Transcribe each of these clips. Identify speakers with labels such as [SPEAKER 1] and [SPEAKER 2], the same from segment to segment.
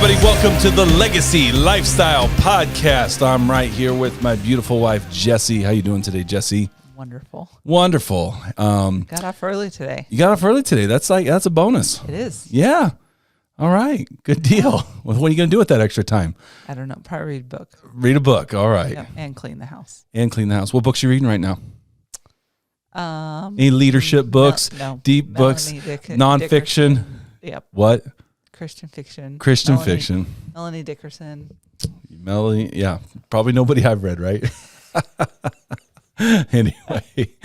[SPEAKER 1] everybody. Welcome to the Legacy Lifestyle Podcast. I'm right here with my beautiful wife, Jesse. How you doing today, Jesse?
[SPEAKER 2] Wonderful.
[SPEAKER 1] Wonderful.
[SPEAKER 2] Got off early today.
[SPEAKER 1] You got off early today. That's a bonus.
[SPEAKER 2] It is.
[SPEAKER 1] Yeah. All right. Good deal. What are you going to do with that extra time?
[SPEAKER 2] I don't know. Probably read a book.
[SPEAKER 1] Read a book. All right.
[SPEAKER 2] Yep. And clean the house.
[SPEAKER 1] What books are you reading right now? Any leadership books?
[SPEAKER 2] No.
[SPEAKER 1] Deep books? Nonfiction?
[SPEAKER 2] Yep.
[SPEAKER 1] What?
[SPEAKER 2] Christian fiction.
[SPEAKER 1] Fiction.
[SPEAKER 2] Melanie Dickerson.
[SPEAKER 1] Melanie, yeah. Probably nobody I've read, right? Anyway.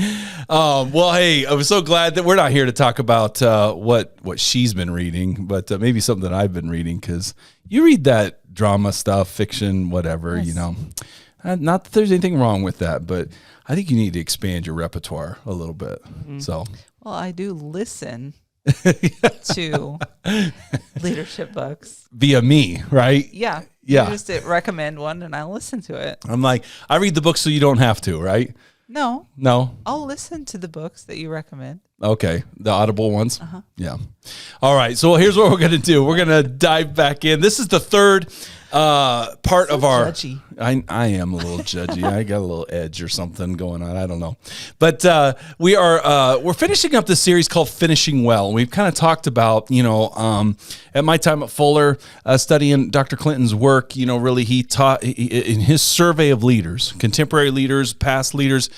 [SPEAKER 1] Well, hey, I'm so glad that we're not here to talk about what she's been reading, but maybe something that I've been reading, because you read that drama stuff, fiction, whatever,
[SPEAKER 2] Yes.
[SPEAKER 1] you know. Not that there's anything wrong with that, but I think you need to expand your repertoire a little bit. Mm-hmm. So,
[SPEAKER 2] well, I do listen to leadership books
[SPEAKER 1] via me, right?
[SPEAKER 2] Yeah.
[SPEAKER 1] Yeah.
[SPEAKER 2] You just recommend one and I listen to it.
[SPEAKER 1] I'm like, I read the book so you don't have to, right?
[SPEAKER 2] No. I'll listen to the books that you recommend.
[SPEAKER 1] Okay. The Audible ones? Yeah. All right. So here's what we're going to do. We're going to dive back in. This is the third part of our...
[SPEAKER 2] Judgy.
[SPEAKER 1] I am a little judgy. I got a little edge or something going on. I don't know. But we're finishing up this series called Finishing Well. We've kind of talked about, at my time at Fuller, studying Dr. Clinton's work, really he taught in his survey of leaders, contemporary leaders, past leaders,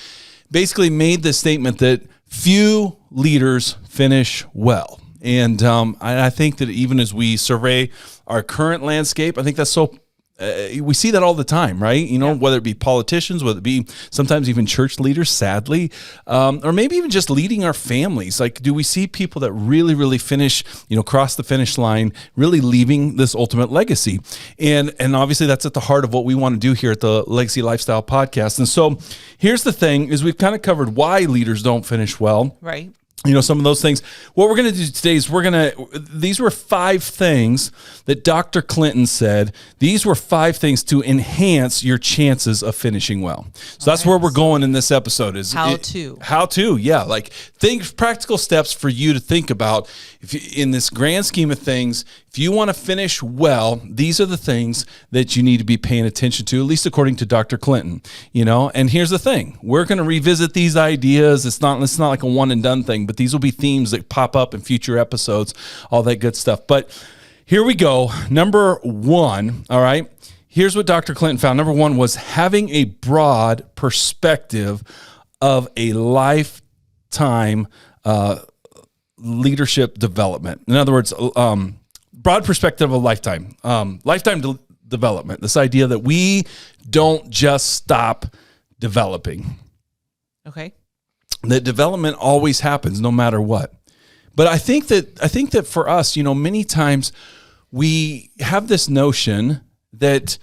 [SPEAKER 1] basically made the statement that few leaders finish well. And I think that even as we survey our current landscape, I think that's so... we see that all the time, right? Whether it be politicians, whether it be sometimes even church leaders, sadly, or maybe even just leading our families. Like, do we see people that really, really finish, cross the finish line, really leaving this ultimate legacy? And obviously that's at the heart of what we want to do here at the Legacy Lifestyle Podcast. And so here's the thing, is we've kind of covered why leaders don't finish well.
[SPEAKER 2] Right.
[SPEAKER 1] Some of those things. What we're going to do today is these were 5 things that Dr. Clinton said. These were 5 things to enhance your chances of finishing well. So that's where we're going in this episode. How to, yeah. Like practical steps for you to think about. In this grand scheme of things, if you want to finish well, these are the things that you need to be paying attention to, at least according to Dr. Clinton, And here's the thing. We're going to revisit these ideas. It's not like a one and done thing, but these will be themes that pop up in future episodes, all that good stuff. But here we go. Number 1, all right? Here's what Dr. Clinton found. Number 1 was having a broad perspective of a lifetime leadership development. In other words, broad perspective of a lifetime development. This idea that we don't just stop developing.
[SPEAKER 2] Okay.
[SPEAKER 1] That development always happens no matter what. But I think that for us, many times we have this notion that,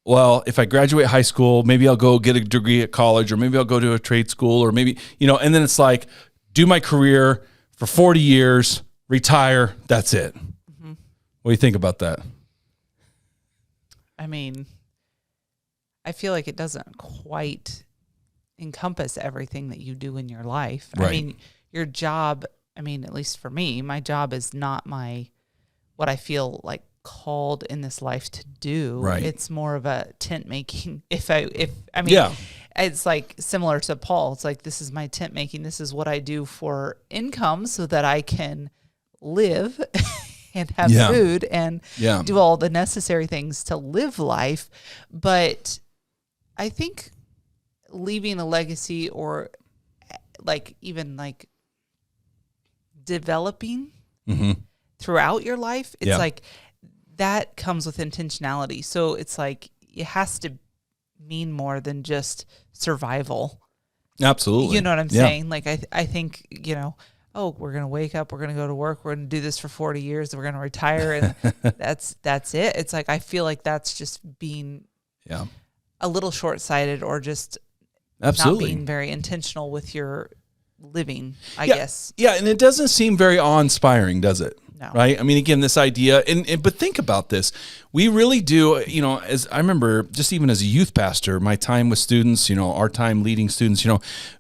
[SPEAKER 1] well, if I graduate high school, maybe I'll go get a degree at college, or maybe I'll go to a trade school, or maybe, and then it's like, do my career for 40 years, retire, that's it. Mm-hmm. What do you think about that?
[SPEAKER 2] I mean, I feel like it doesn't quite encompass everything that you do in your life.
[SPEAKER 1] Right.
[SPEAKER 2] I mean, your job, at least for me, my job is not what I feel like called in this life to do.
[SPEAKER 1] Right.
[SPEAKER 2] It's more of a tent making.
[SPEAKER 1] Yeah.
[SPEAKER 2] It's like similar to Paul. It's like, this is my tent making. This is what I do for income so that I can live and have food and do all the necessary things to live life. But I think leaving a legacy, or even developing throughout your life, it's like that comes with intentionality. So it's like it has to mean more than just survival.
[SPEAKER 1] Absolutely.
[SPEAKER 2] You know what I'm saying? Like I think, we're going to wake up, we're going to go to work, we're going to do this for 40 years, we're going to retire, and that's it. It's like I feel like that's just being a little short-sighted, or just not being very intentional with your living, I guess. Yeah,
[SPEAKER 1] and it doesn't seem very awe-inspiring, does it?
[SPEAKER 2] No.
[SPEAKER 1] Right? Again, this idea, but think about this. We really do, as I remember, just even as a youth pastor, my time with students, our time leading students,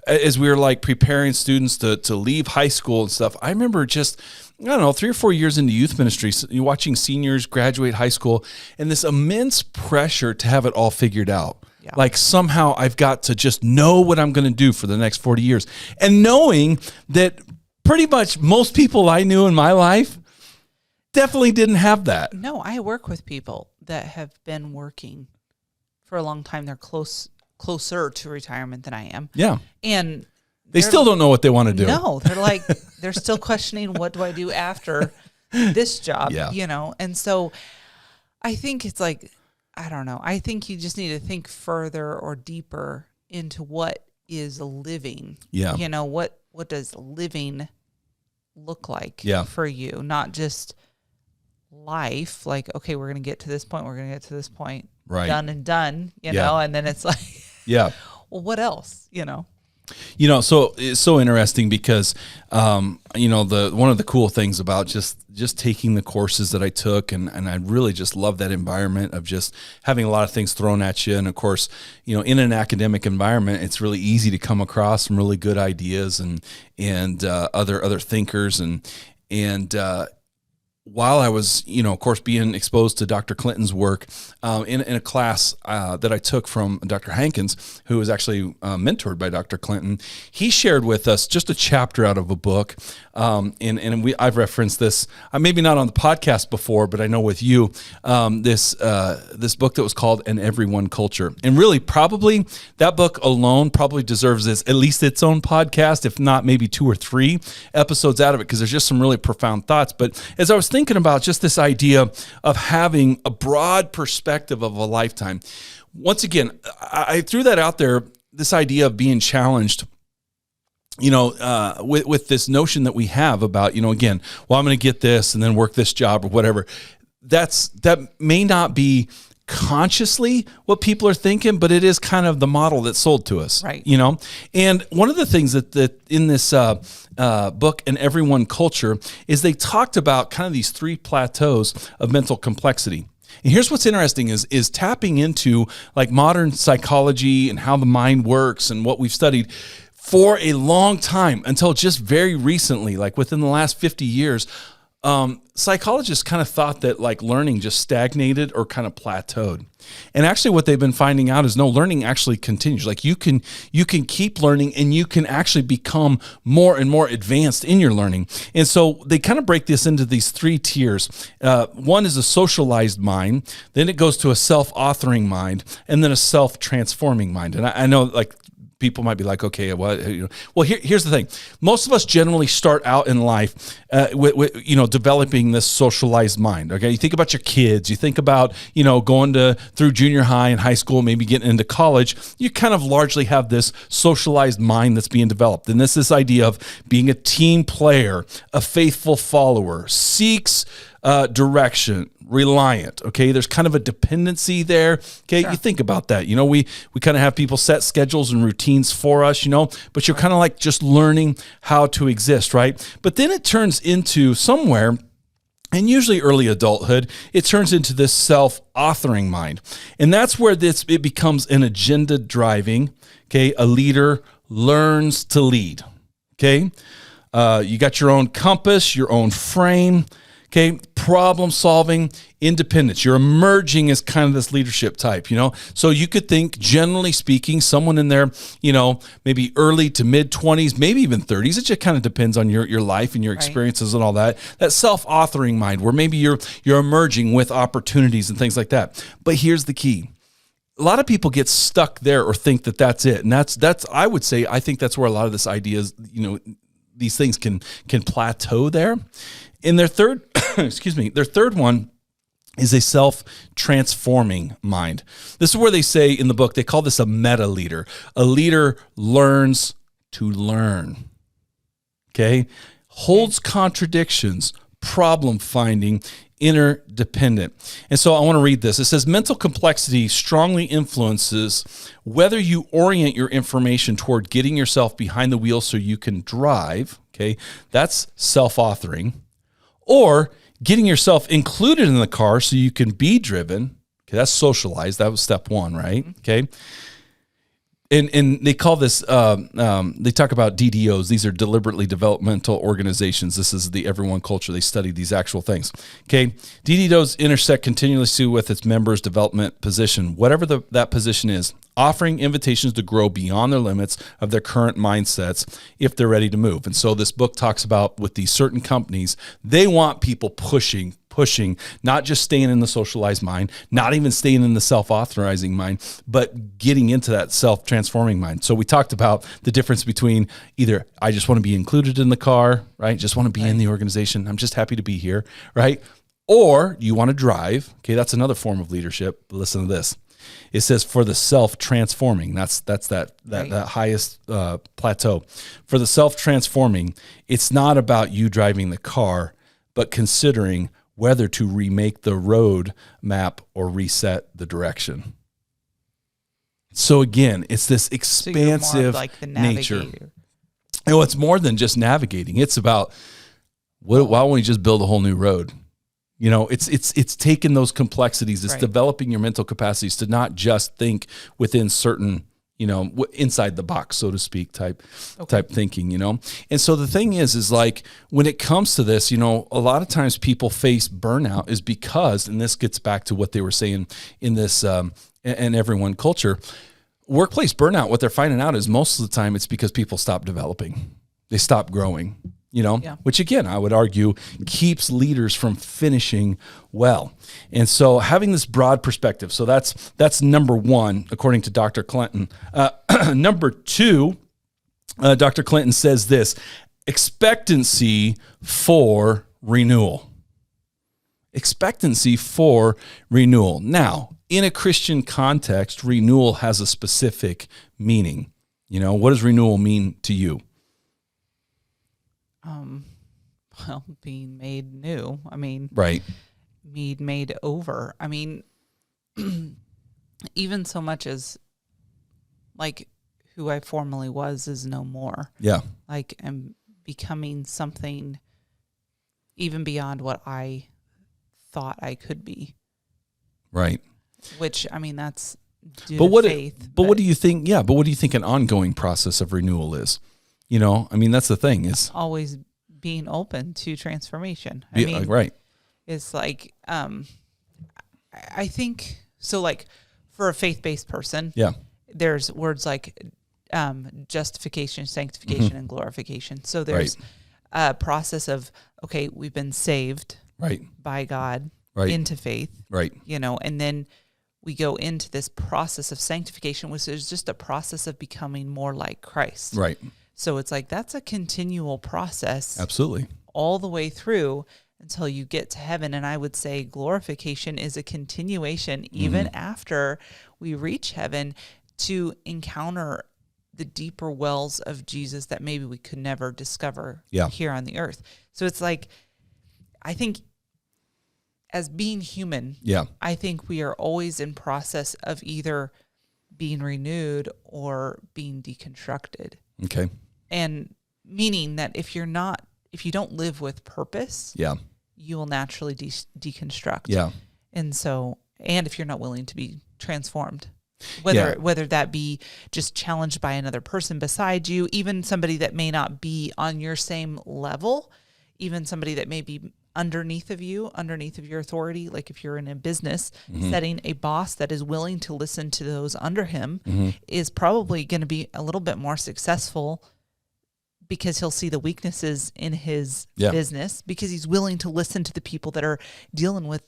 [SPEAKER 1] as we were preparing students to leave high school and stuff, I remember just, I don't know, 3 or 4 years into youth ministry, so you're watching seniors graduate high school and this immense pressure to have it all figured out. Yeah. Like somehow I've got to just know what I'm going to do for the next 40 years. And knowing that pretty much most people I knew in my life definitely didn't have that.
[SPEAKER 2] No, I work with people that have been working for a long time. They're closer to retirement than I am.
[SPEAKER 1] Yeah.
[SPEAKER 2] And
[SPEAKER 1] they still don't know what they want to do.
[SPEAKER 2] No, they're still questioning, what do I do after this job?
[SPEAKER 1] Yeah.
[SPEAKER 2] You know? And so I think it's like, I don't know. I think you just need to think further or deeper into what is living.
[SPEAKER 1] Yeah.
[SPEAKER 2] You know, what does living look like for you? Not just life, like, okay, we're going to get to this point. We're going to get to this point.
[SPEAKER 1] Right.
[SPEAKER 2] Done and done, you know? And then it's like,
[SPEAKER 1] well,
[SPEAKER 2] what else, you know?
[SPEAKER 1] So it's so interesting because, one of the cool things about just taking the courses that I took, and I really just love that environment of just having a lot of things thrown at you. And of course, in an academic environment, it's really easy to come across some really good ideas and other thinkers and while I was, of course, being exposed to Dr. Clinton's work in a class that I took from Dr. Hankins, who was actually mentored by Dr. Clinton, he shared with us just a chapter out of a book. I've referenced this, maybe not on the podcast before, but I know with you, this book that was called An Everyone Culture. And really, probably that book alone probably deserves at least its own podcast, if not maybe 2 or 3 episodes out of it, because there's just some really profound thoughts. But as I was thinking about just this idea of having a broad perspective of a lifetime, once again, I threw that out there, this idea of being challenged, with this notion that we have about, again, well, I'm going to get this and then work this job or whatever. That may not be consciously what people are thinking, but it is kind of the model that's sold to us,
[SPEAKER 2] right?
[SPEAKER 1] And one of the things that in this book, An Everyone Culture, is they talked about kind of these 3 plateaus of mental complexity. And here's what's interesting is tapping into like modern psychology and how the mind works and what we've studied for a long time until just very recently, like within the last 50 years. Psychologists kind of thought that like learning just stagnated or kind of plateaued. And actually what they've been finding out is no, learning actually continues. Like you can keep learning and you can actually become more and more advanced in your learning. And so they kind of break this into these 3 tiers. One is a socialized mind, then it goes to a self-authoring mind, and then a self-transforming mind. And I know like people might be like, okay, what? Well, here's the thing. Most of us generally start out in life with developing this socialized mind. Okay, you think about your kids. You think about going through junior high and high school, maybe getting into college. You kind of largely have this socialized mind that's being developed, and this idea of being a team player, a faithful follower, seeks direction, reliant. Okay, there's kind of a dependency there. Okay, sure. You think about that. We kind of have people set schedules and routines for us. But you're kind of like just learning how to exist, right? But then it turns into somewhere, and usually early adulthood, it turns into this self-authoring mind, and that's where it becomes an agenda driving. Okay, a leader learns to lead. Okay, you got your own compass, your own frame. Okay, problem solving, independence. You're emerging as kind of this leadership type, So you could think, generally speaking, someone in their, maybe early to mid 20s, maybe even 30s. It just kind of depends on your life and your experiences and all that. That self-authoring mind, where maybe you're emerging with opportunities and things like that. But here's the key. A lot of people get stuck there or think that that's it. And that's I would say, I think that's where a lot of this ideas, these things can plateau there. In their third, their third one is a self-transforming mind. This is where they say in the book, they call this a meta leader. A leader learns to learn. Okay? Holds contradictions, problem finding, interdependent. And so I want to read this. It says, mental complexity strongly influences whether you orient your information toward getting yourself behind the wheel so you can drive. Okay? That's self-authoring. Or getting yourself included in the car so you can be driven. Okay, that's socialized. That was step 1, right? Okay. And they call this, they talk about DDOs. These are deliberately developmental organizations. This is the Everyone culture. They study these actual things. Okay. DDOs intersect continuously with its members' development position, whatever that position is, offering invitations to grow beyond their limits of their current mindsets if they're ready to move. And so this book talks about with these certain companies, they want people pushing, not just staying in the socialized mind, not even staying in the self-authorizing mind, but getting into that self-transforming mind. So we talked about the difference between either I just want to be included in the car, right? Just want to be in the organization. I'm just happy to be here, right? Or you want to drive. Okay, that's another form of leadership. Listen to this. It says for the self-transforming. That's that highest plateau. For the self-transforming, it's not about you driving the car, but considering whether to remake the road map or reset the direction. So again, it's this expansive nature. It's more than just navigating. It's about why don't we just build a whole new road? It's taking those complexities. It's developing your mental capacities to not just think within certain, inside the box, so to speak, type thinking, And so the thing is like when it comes to this, a lot of times people face burnout is because, and this gets back to what they were saying in this and Everyone culture, workplace burnout, what they're finding out is most of the time it's because people stop developing. They stop growing. Which again, I would argue keeps leaders from finishing well. And so having this broad perspective, so that's number one, according to Dr. Clinton. Number two, Dr. Clinton says this, expectancy for renewal. Expectancy for renewal. Now, in a Christian context, renewal has a specific meaning. What does renewal mean to you?
[SPEAKER 2] Being made new.
[SPEAKER 1] Right.
[SPEAKER 2] Being made over. Even so much as like who I formerly was is no more.
[SPEAKER 1] Yeah.
[SPEAKER 2] Like I'm becoming something even beyond what I thought I could be.
[SPEAKER 1] Right.
[SPEAKER 2] Which, that's due to faith.
[SPEAKER 1] But what do you think? Yeah. But what do you think an ongoing process of renewal is? That's the thing is
[SPEAKER 2] always being open to transformation.
[SPEAKER 1] Right.
[SPEAKER 2] It's like, I think so. Like for a faith-based person, there's words like justification, sanctification, and glorification. So there's a process of we've been saved by God into faith, and then we go into this process of sanctification, which is just a process of becoming more like Christ,
[SPEAKER 1] right.
[SPEAKER 2] So it's like that's a continual process.
[SPEAKER 1] Absolutely.
[SPEAKER 2] All the way through until you get to heaven. And I would say glorification is a continuation even after we reach heaven to encounter the deeper wells of Jesus that maybe we could never discover here on the earth. So it's like, I think as being human, I think we are always in process of either being renewed or being deconstructed.
[SPEAKER 1] Okay.
[SPEAKER 2] And meaning that if you don't live with purpose, you will naturally deconstruct.
[SPEAKER 1] Yeah.
[SPEAKER 2] And if you're not willing to be transformed, whether that be just challenged by another person beside you, even somebody that may not be on your same level, even somebody that may be underneath of your authority, like if you're in a business setting, a boss that is willing to listen to those under him is probably going to be a little bit more successful because he'll see the weaknesses in his business because he's willing to listen to the people that are dealing with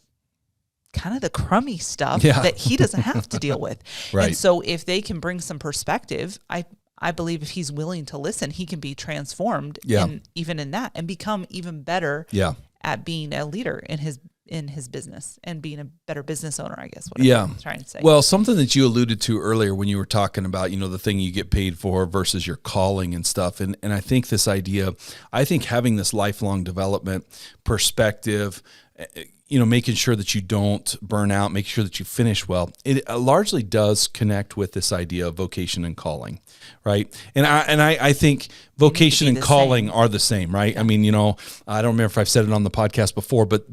[SPEAKER 2] kind of the crummy stuff that he doesn't have to deal with. Right. And so if they can bring some perspective, I believe if he's willing to listen, he can be transformed even in that and become even better at being a leader in his business and being a better business owner, I guess. What I'm trying to say.
[SPEAKER 1] Well, something that you alluded to earlier when you were talking about, the thing you get paid for versus your calling and stuff. And I think this idea, having this lifelong development perspective, making sure that you don't burn out, making sure that you finish well, it largely does connect with this idea of vocation and calling, right? And I think vocation and calling are the same, right? Yeah. I don't remember if I've said it on the podcast before, but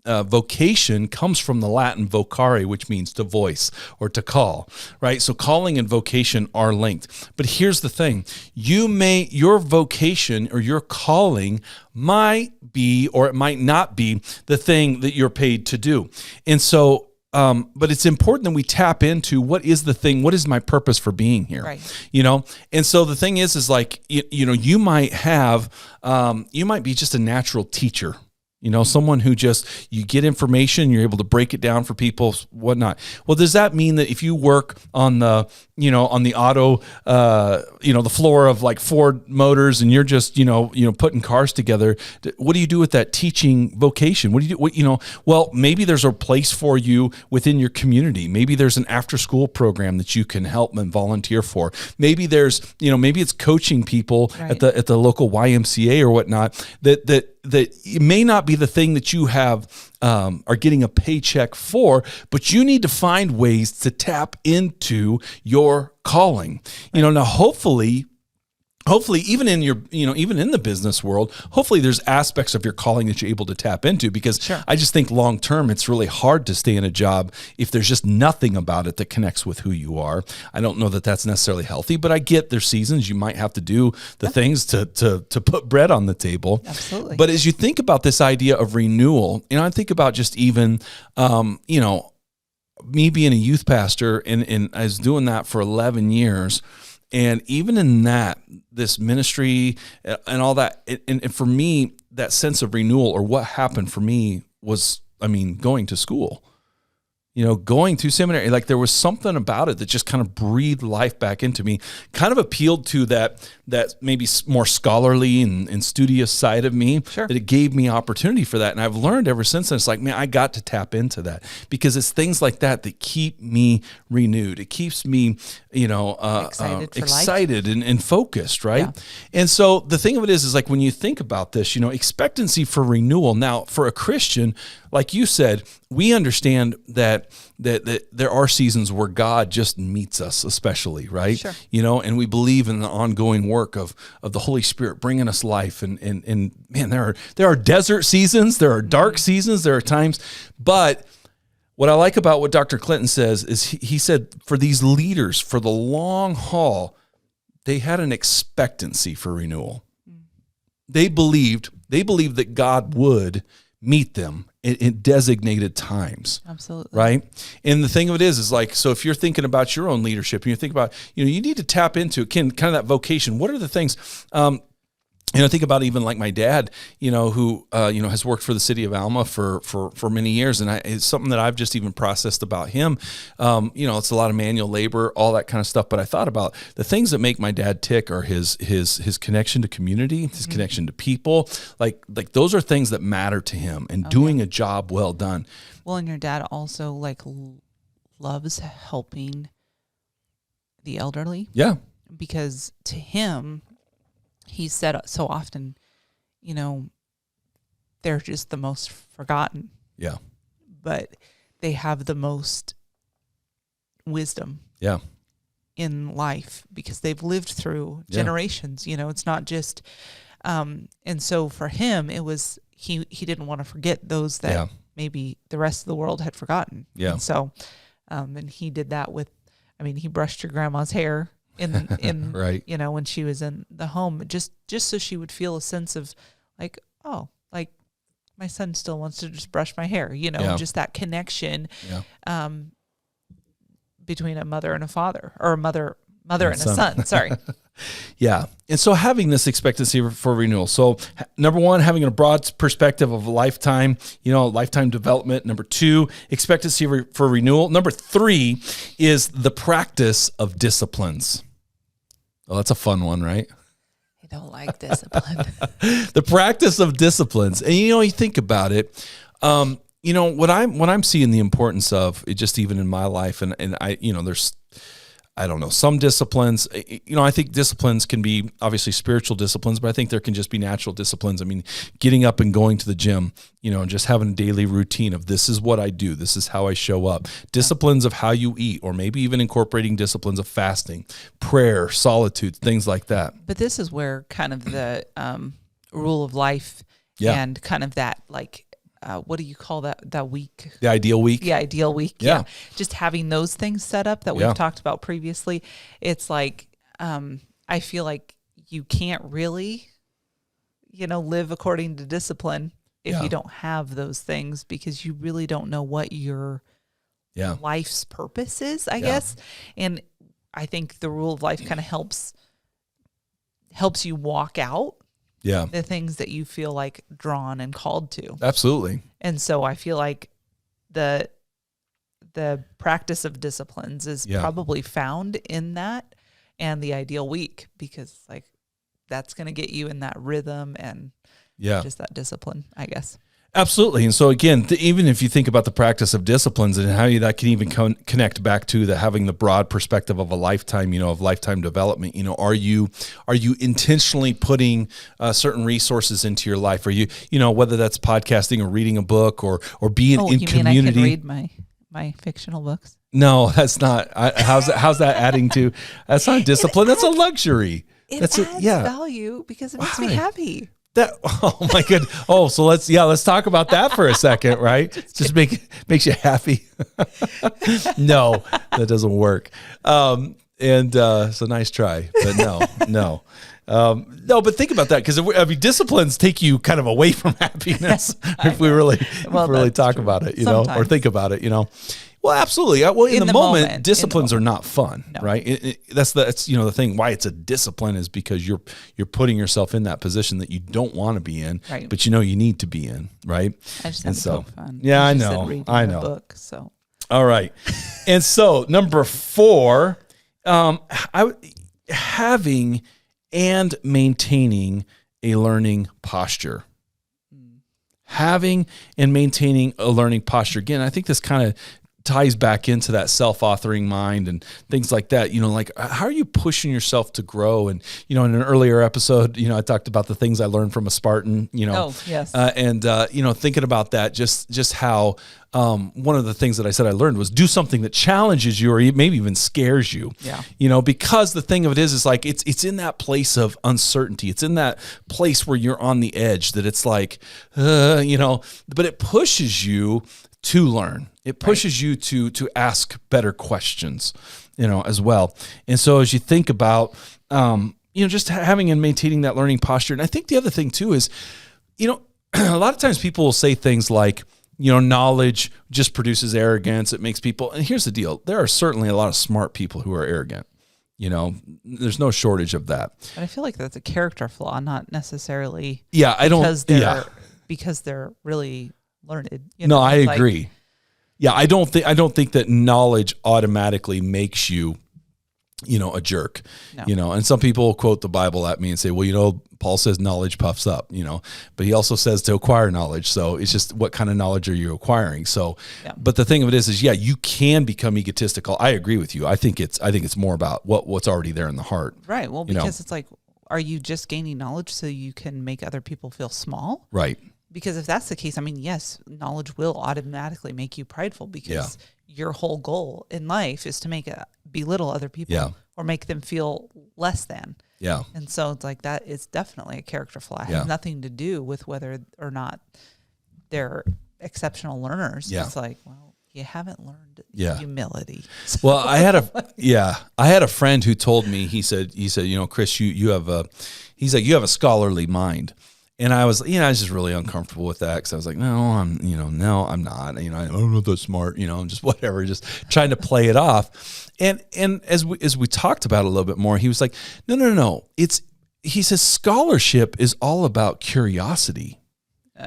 [SPEAKER 1] vocation comes from the Latin vocare, which means to voice or to call, right? So calling and vocation are linked. But here's the thing. Your vocation or your calling might be, or it might not be, the thing that you're paid to do. And so, but it's important that we tap into what is the thing, what is my purpose for being here,
[SPEAKER 2] right.
[SPEAKER 1] And so the thing is like, you might be just a natural teacher. Someone who you get information, you're able to break it down for people, whatnot. Well, does that mean that if you work on the, on the auto, the floor of like Ford Motors and you're just, putting cars together, what do you do with that teaching vocation? What do you do? Well, maybe there's a place for you within your community. Maybe there's an after school program that you can help and volunteer for. Maybe there's, maybe it's coaching people right. at the local YMCA or whatnot that it may not be the thing that you have are getting a paycheck for, but you need to find ways to tap into your calling. Now hopefully even in your, even in the business world, hopefully there's aspects of your calling that you're able to tap into, because
[SPEAKER 2] sure.
[SPEAKER 1] I just think long term, it's really hard to stay in a job if there's just nothing about it that connects with who you are. I don't know that that's necessarily healthy, but I get there's seasons you might have to do the things to put bread on the table.
[SPEAKER 2] Absolutely.
[SPEAKER 1] But as you think about this idea of renewal, I think about just even, me being a youth pastor and I was doing that for 11 years. And even in that, this ministry and all that, and for me, that sense of renewal, or what happened for me was, going to school. Going through seminary, like there was something about it that just kind of breathed life back into me, kind of appealed to that maybe more scholarly and studious side of me,
[SPEAKER 2] sure.
[SPEAKER 1] that it gave me opportunity for that. And I've learned ever since then, it's like, man, I got to tap into that, because it's things like that keep me renewed. It keeps me, excited and focused, right? Yeah. And so the thing of it is like when you think about this, expectancy for renewal. Now, for a Christian, like you said, we understand that there are seasons where God just meets us, especially, right?
[SPEAKER 2] Sure.
[SPEAKER 1] And we believe in the ongoing work of the Holy Spirit bringing us life. And man, there are desert seasons, there are dark seasons, there are times. But what I like about what Dr. Clinton says is he said for these leaders, for the long haul, they had an expectancy for renewal. They believed that God would meet them in designated times.
[SPEAKER 2] Absolutely.
[SPEAKER 1] Right? And the thing of it is like, so if you're thinking about your own leadership and you think about, you need to tap into kind of that vocation. What are the things, think about even like my dad, who, has worked for the city of Alma for many years. And it's something that I've just even processed about him. It's a lot of manual labor, all that kind of stuff. But I thought about the things that make my dad tick are his connection to community, his connection to people. Like those are things that matter to him, and doing a job well done.
[SPEAKER 2] Well, and your dad also loves helping the elderly.
[SPEAKER 1] Yeah.
[SPEAKER 2] Because to him, he said so often, they're just the most forgotten.
[SPEAKER 1] Yeah.
[SPEAKER 2] But they have the most wisdom.
[SPEAKER 1] Yeah.
[SPEAKER 2] In life, because they've lived through generations. It's not just, and so for him, it was he didn't want to forget those that maybe the rest of the world had forgotten.
[SPEAKER 1] Yeah.
[SPEAKER 2] And so, and he did that with, he brushed your grandma's hair in
[SPEAKER 1] right.
[SPEAKER 2] When she was in the home, just so she would feel a sense of like, oh, like my son still wants to just brush my hair, just that connection between a mother and a father, or a mother and a son. Sorry.
[SPEAKER 1] Yeah. And so having this expectancy for renewal. So number one, having a broad perspective of lifetime development. Number two, expectancy for renewal. Number three is the practice of disciplines. Oh, that's a fun one, right?
[SPEAKER 2] I don't like discipline.
[SPEAKER 1] The practice of disciplines. And you think about it, what I'm seeing the importance of it, just even in my life, and I, there's, I don't know, some disciplines, I think disciplines can be obviously spiritual disciplines, but I think there can just be natural disciplines. Getting up and going to the gym, and just having a daily routine of this is what I do. This is how I show up. Disciplines of how you eat, or maybe even incorporating disciplines of fasting, prayer, solitude, things like that.
[SPEAKER 2] But this is where kind of the rule of life and kind of that what do you call that week?
[SPEAKER 1] The ideal week.
[SPEAKER 2] The ideal week. Yeah. Just having those things set up that we've talked about previously. It's like, I feel like you can't really, live according to discipline if you don't have those things, because you really don't know what your life's purpose is, I guess. And I think the rule of life kind of helps you walk out the things that you feel like drawn and called to.
[SPEAKER 1] Absolutely.
[SPEAKER 2] And so I feel like the practice of disciplines is probably found in that and the ideal week, because like that's going to get you in that rhythm and just that discipline, I guess.
[SPEAKER 1] Absolutely. And so again, even if you think about the practice of disciplines and how that can even connect back to having the broad perspective of a lifetime, of lifetime development, are you intentionally putting certain resources into your life? Are you, whether that's podcasting or reading a book or being in community? Mean I can
[SPEAKER 2] read my fictional books?
[SPEAKER 1] No, that's not. How's that adding to? That's not discipline. That's a luxury.
[SPEAKER 2] That's adds value because it makes me happy.
[SPEAKER 1] Oh my good. Oh, so let's talk about that for a second, right? Just makes you happy. No, that doesn't work. So nice try, but no. But think about that, because disciplines take you kind of away from happiness if we really talk about it, or think about it, Well, absolutely. Well, in the moment, disciplines are not fun, right? That's the thing. Why it's a discipline is because you're putting yourself in that position that you don't want to be in, right, but you need to be in, right?
[SPEAKER 2] I just have to poke fun.
[SPEAKER 1] Yeah, I know.
[SPEAKER 2] A book, so.
[SPEAKER 1] All right, and so number 4, having and maintaining a learning posture. Having and maintaining a learning posture. Again, I think this kind of ties back into that self-authoring mind and things like that. Like, how are you pushing yourself to grow? And, in an earlier episode, I talked about the things I learned from a Spartan,
[SPEAKER 2] Oh, yes.
[SPEAKER 1] Thinking about that, just how one of the things that I said I learned was do something that challenges you or maybe even scares you.
[SPEAKER 2] Yeah.
[SPEAKER 1] Because the thing of it is like, it's in that place of uncertainty. It's in that place where you're on the edge that it's like, but it pushes you to learn. It pushes you to ask better questions, as well. And so as you think about, just having and maintaining that learning posture. And I think the other thing too is, a lot of times people will say things like, knowledge just produces arrogance. It makes people, and here's the deal. There are certainly a lot of smart people who are arrogant. There's no shortage of that.
[SPEAKER 2] But I feel like that's a character flaw, not necessarily.
[SPEAKER 1] Yeah, I don't.
[SPEAKER 2] Because they're really learned.
[SPEAKER 1] No, I agree. Yeah, I don't think that knowledge automatically makes you, a jerk. No. And some people quote the Bible at me and say, well, Paul says knowledge puffs up, but he also says to acquire knowledge. So it's just, what kind of knowledge are you acquiring? So, but the thing of it is you can become egotistical. I agree with you. I think it's more about what's already there in the heart.
[SPEAKER 2] Right. Well, because it's like, are you just gaining knowledge so you can make other people feel small?
[SPEAKER 1] Right.
[SPEAKER 2] Because if that's the case, yes, knowledge will automatically make you prideful, because your whole goal in life is to belittle other people or make them feel less than.
[SPEAKER 1] Yeah.
[SPEAKER 2] And so it's like, that is definitely a character flaw. It has nothing to do with whether or not they're exceptional learners.
[SPEAKER 1] Yeah.
[SPEAKER 2] It's like, well, you haven't learned humility.
[SPEAKER 1] Well, I had a friend who told me, he said, Kris, you have a scholarly mind. And I was just really uncomfortable with that, because I was like, no, I'm not. I'm not that smart. I'm just whatever, just trying to play it off. And as we talked about it a little bit more, he was like, no. He says scholarship is all about curiosity.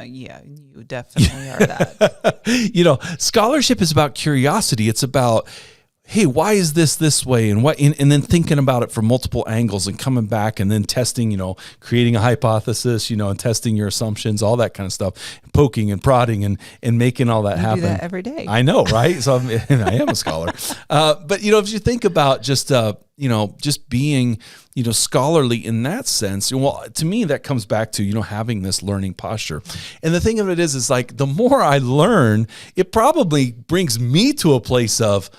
[SPEAKER 2] Yeah, you definitely are that.
[SPEAKER 1] Scholarship is about curiosity. It's about, hey, why is this way? And and then thinking about it from multiple angles and coming back and then testing, creating a hypothesis, and testing your assumptions, all that kind of stuff, poking and prodding and making all that happen.
[SPEAKER 2] Do that every day.
[SPEAKER 1] I know, right? So I am a scholar. But, if you think about just being, scholarly in that sense, well, to me, that comes back to, having this learning posture. And the thing of it is like, the more I learn, it probably brings me to a place of,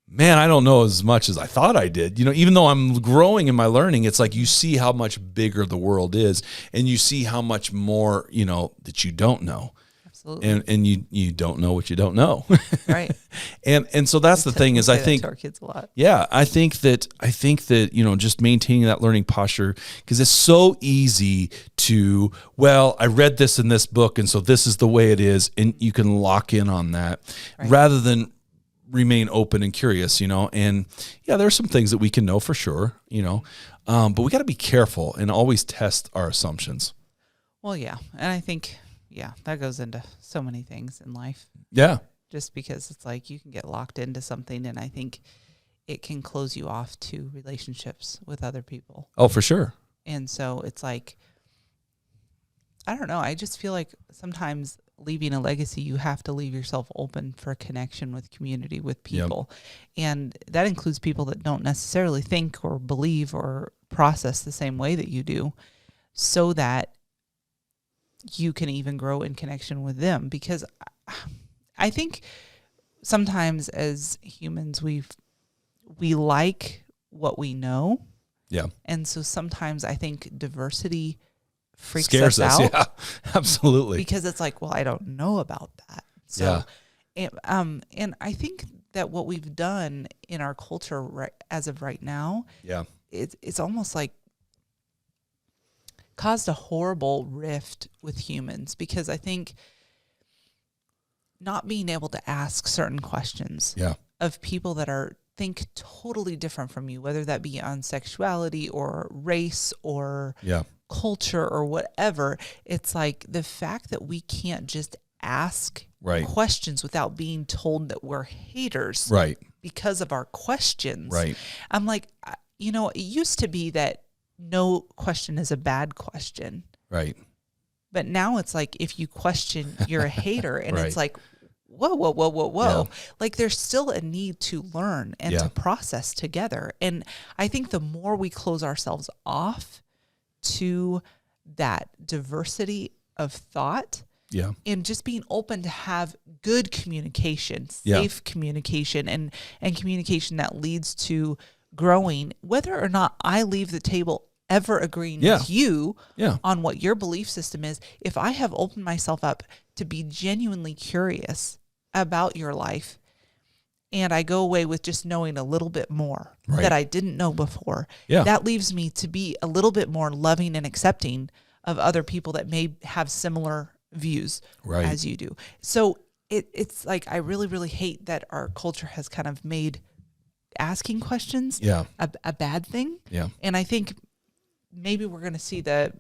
[SPEAKER 1] man, I don't know as much as I thought I did. Even though I'm growing in my learning, it's like you see how much bigger the world is, and you see how much more, that you don't know.
[SPEAKER 2] Absolutely.
[SPEAKER 1] And you don't know what you don't know.
[SPEAKER 2] Right.
[SPEAKER 1] And so that's the thing is, I think
[SPEAKER 2] to our kids a lot.
[SPEAKER 1] Yeah, I think that just maintaining that learning posture, because it's so easy to, well, I read this in this book, and so this is the way it is, and you can lock in on that rather than remain open and curious, and yeah, there are some things that we can know for sure, but we got to be careful and always test our assumptions.
[SPEAKER 2] Well, yeah. And I think, that goes into so many things in life.
[SPEAKER 1] Yeah.
[SPEAKER 2] Just because it's like you can get locked into something, and I think it can close you off to relationships with other people.
[SPEAKER 1] Oh, for sure.
[SPEAKER 2] And so it's like, I don't know. I just feel like sometimes leaving a legacy, you have to leave yourself open for a connection with community, with people. Yep. And that includes people that don't necessarily think or believe or process the same way that you do, so that you can even grow in connection with them. Because I think sometimes as humans, we like what we know.
[SPEAKER 1] Yeah.
[SPEAKER 2] And so sometimes I think diversity
[SPEAKER 1] scares us out. Yeah, absolutely.
[SPEAKER 2] Because it's like, well, I don't know about that. So, and I think that what we've done in our culture as of right now, it's almost like caused a horrible rift with humans, because I think not being able to ask certain questions of people that think totally different from you, whether that be on sexuality or race or culture or whatever. It's like the fact that we can't just ask questions without being told that we're haters because of our questions. Right. I'm like, it used to be that no question is a bad question. Right. But now it's like, if you question, you're a hater. And it's like, whoa. Yeah. Like, there's still a need to learn and to process together. And I think the more we close ourselves off to that diversity of thought, and just being open to have good communication, safe communication, and communication that leads to growing, whether or not I leave the table ever agreeing with you on what your belief system is. If I have opened myself up to be genuinely curious about your life, and I go away with just knowing a little bit more that I didn't know before, that leaves me to be a little bit more loving and accepting of other people that may have similar views as you do. So it's like, I really, really hate that our culture has kind of made asking questions a bad thing. Yeah. And I think maybe we're going to see the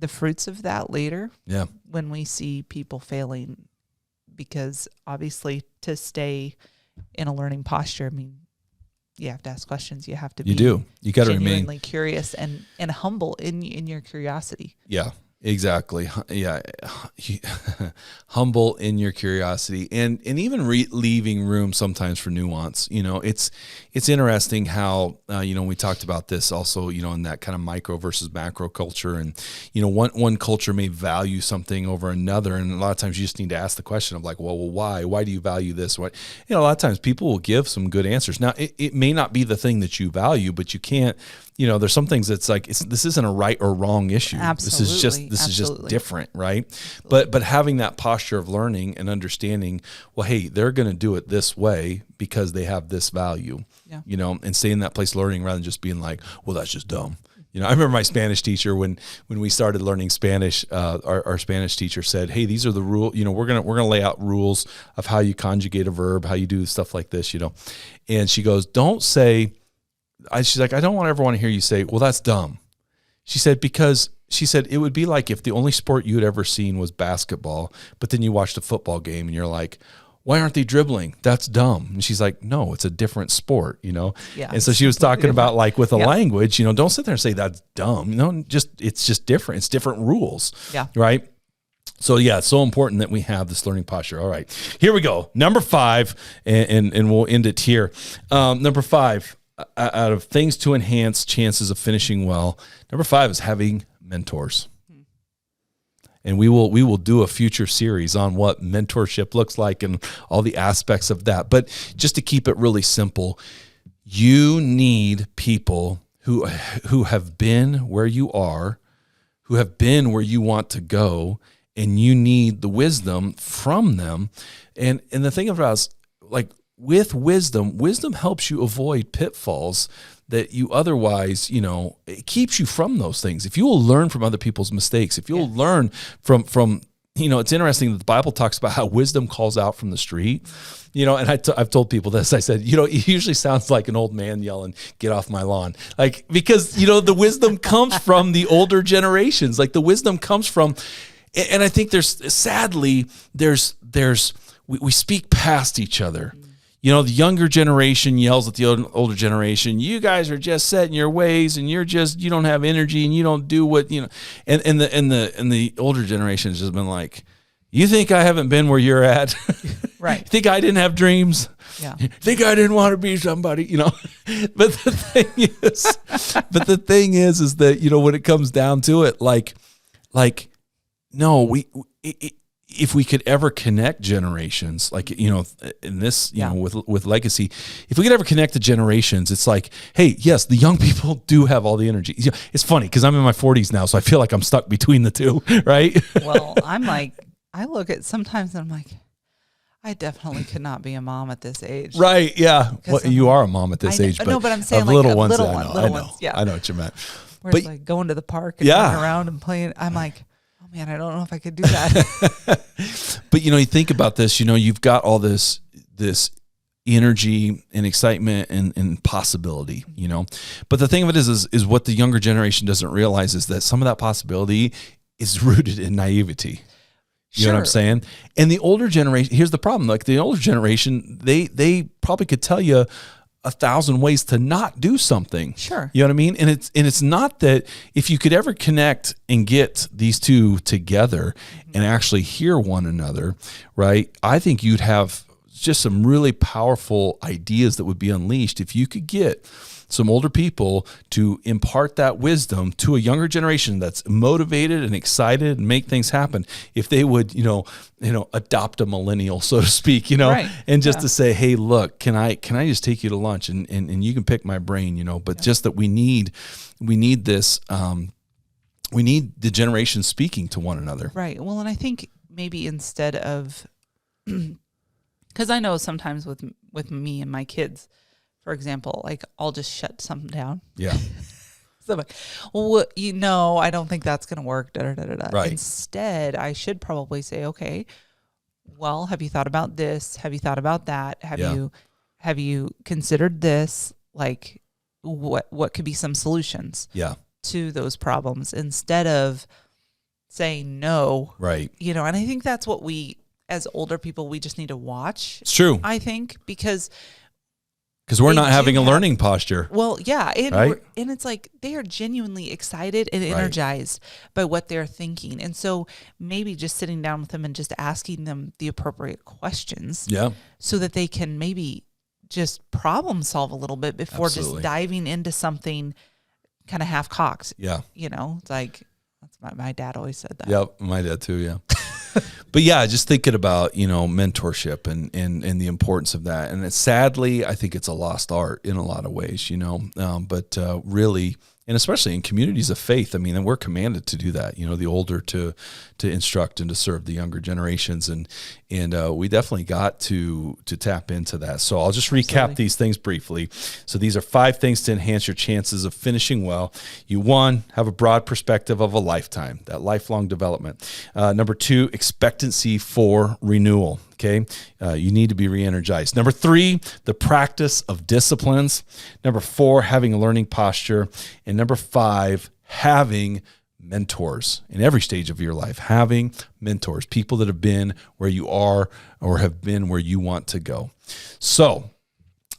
[SPEAKER 2] fruits of that later. Yeah. When we see people failing, because obviously to stay in a learning posture, I mean, you have to ask questions. You have to be you got to remain curious and humble in your curiosity. Yeah. Exactly. Yeah. Humble in your curiosity, and even leaving room sometimes for nuance. It's interesting how, we talked about this also, in that kind of micro versus macro culture. And, one culture may value something over another. And a lot of times you just need to ask the question of like, well, why? Why do you value this? What, a lot of times people will give some good answers. Now, it may not be the thing that you value, but you can't, there's some things that's like, this isn't a right or wrong issue. Absolutely. This is just different, right? Absolutely. But having that posture of learning and understanding, well, hey, they're going to do it this way because they have this value, and stay in that place learning rather than just being like, well, that's just dumb. I remember my Spanish teacher when we started learning Spanish, our Spanish teacher said, hey, these are the rules, we're going to lay out rules of how you conjugate a verb, how you do stuff like this, and she goes, don't say, she's like, I don't want everyone to hear you say, well, that's dumb. She said, because she said it would be like if the only sport you had ever seen was basketball, but then you watched a football game and you're like, why aren't they dribbling? That's dumb. And she's like, no, it's a different sport, Yeah. And so she was talking about like with a language, don't sit there and say that's dumb. It's just different. It's different rules. Yeah. Right. So it's so important that we have this learning posture. All right, here we go. Number 5, and we'll end it here. Number 5, out of things to enhance chances of finishing well, number 5 is having mentors. And we will do a future series on what mentorship looks like and all the aspects of that. But just to keep it really simple, you need people who have been where you are, who have been where you want to go,
[SPEAKER 1] and you need the wisdom from them. And the thing about it is, like, with wisdom helps you avoid pitfalls that you otherwise, it keeps you from those things. If you will learn from other people's mistakes, if you'll learn from, it's interesting that the Bible talks about how wisdom calls out from the street, and I've told people this. I said, it usually sounds like an old man yelling, "Get off my lawn." Like, because, the wisdom comes from the older generations. Like, the wisdom comes from, and I think sadly, we speak past each other. The younger generation yells at the older generation, "You guys are just set in your ways, and you don't have energy, and you don't do what," and the older generation has just been like, "You think I haven't been where you're at?"
[SPEAKER 2] Right.
[SPEAKER 1] You think I didn't have dreams?
[SPEAKER 2] Yeah.
[SPEAKER 1] You think I didn't want to be somebody, But the thing is that, when it comes down to it, no, if we could ever connect generations, like, in this, with legacy, if we could ever connect the generations, it's like, hey, yes, the young people do have all the energy. It's funny because I'm in my 40s now, so I feel like I'm stuck between the two, right?
[SPEAKER 2] Well, I'm like, I look at sometimes and I'm like, I definitely could not be a mom at this age.
[SPEAKER 1] Right, yeah. Well, you are a mom at this age, but
[SPEAKER 2] no, but I'm saying
[SPEAKER 1] of
[SPEAKER 2] like
[SPEAKER 1] little ones.
[SPEAKER 2] Little
[SPEAKER 1] I know.
[SPEAKER 2] ones, yeah.
[SPEAKER 1] I know what you meant.
[SPEAKER 2] Where it's like going to the park and running around and playing. I'm like, oh man, I don't know if I could do that.
[SPEAKER 1] But you think about this. You've got all this energy and excitement and possibility. But the thing of it is what the younger generation doesn't realize is that some of that possibility is rooted in naivety. You know what I'm saying? And the older generation, here's the problem. Like, the older generation, they probably could tell you 1,000 ways to not do something.
[SPEAKER 2] Sure.
[SPEAKER 1] You know what I mean? And it's not that if you could ever connect and get these two together and actually hear one another, right? I think you'd have just some really powerful ideas that would be unleashed if you could get some older people to impart that wisdom to a younger generation that's motivated and excited and make things happen. If they would, adopt a millennial, so to speak, right. And just to say, hey, look, can I just take you to lunch and you can pick my brain, but just that we need this, we need the generation speaking to one another.
[SPEAKER 2] Right. Well, and I think maybe instead of, because I know sometimes with me and my kids, for example, like, I'll just shut something down.
[SPEAKER 1] Yeah.
[SPEAKER 2] So I'm like, well, I don't think that's going to work. Da, da, da, da.
[SPEAKER 1] Right.
[SPEAKER 2] Instead, I should probably say, okay, well, have you thought about this? Have you thought about that? Have you considered this? Like, what could be some solutions?
[SPEAKER 1] Yeah.
[SPEAKER 2] To those problems, instead of saying no.
[SPEAKER 1] Right.
[SPEAKER 2] And I think that's what we, as older people, we just need to watch.
[SPEAKER 1] It's true.
[SPEAKER 2] I think because
[SPEAKER 1] we're not having a learning posture.
[SPEAKER 2] Well, yeah. And,
[SPEAKER 1] right?
[SPEAKER 2] And it's like they are genuinely excited and energized by what they're thinking. And so maybe just sitting down with them and just asking them the appropriate questions.
[SPEAKER 1] Yeah.
[SPEAKER 2] So that they can maybe just problem solve a little bit before just diving into something kind of half-cocked.
[SPEAKER 1] Yeah.
[SPEAKER 2] It's like, that's my dad always said that.
[SPEAKER 1] Yep. My dad too. Yeah. But yeah, just thinking about, mentorship and the importance of that. And sadly, I think it's a lost art in a lot of ways, but really, and especially in communities of faith, I mean, and we're commanded to do that, the older to instruct and to serve the younger generations. And we definitely got to tap into that. So I'll just recap these things briefly. So these are 5 things to enhance your chances of finishing well. You, 1, have a broad perspective of a lifetime, that lifelong development. Number 2, expectancy for renewal. Okay. You need to be re-energized. Number 3, the practice of disciplines. Number 4, having a learning posture. And number 5, having mentors in every stage of your life, having mentors, people that have been where you are or have been where you want to go. So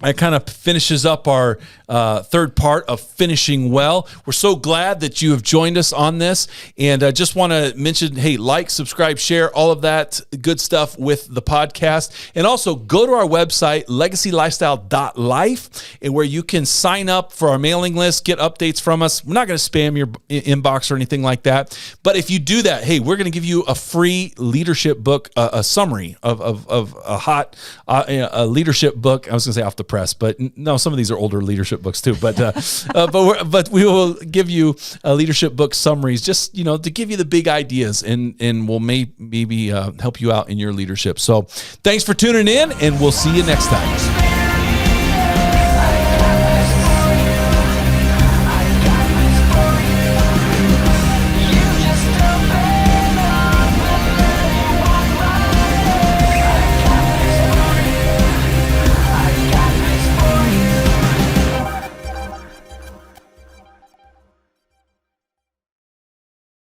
[SPEAKER 1] that kind of finishes up our third part of finishing well. We're so glad that you have joined us on this. And I just want to mention, hey, like, subscribe, share, all of that good stuff with the podcast. And also go to our website, legacylifestyle.life, and where you can sign up for our mailing list, get updates from us. We're not going to spam your inbox or anything like that. But if you do that, hey, we're going to give you a free leadership book, a summary of a hot leadership book. I was going to say off the Press, but no, some of these are older leadership books too. But but we will give you leadership book summaries, just to give you the big ideas, and we'll maybe help you out in your leadership. So thanks for tuning in, and we'll see you next time.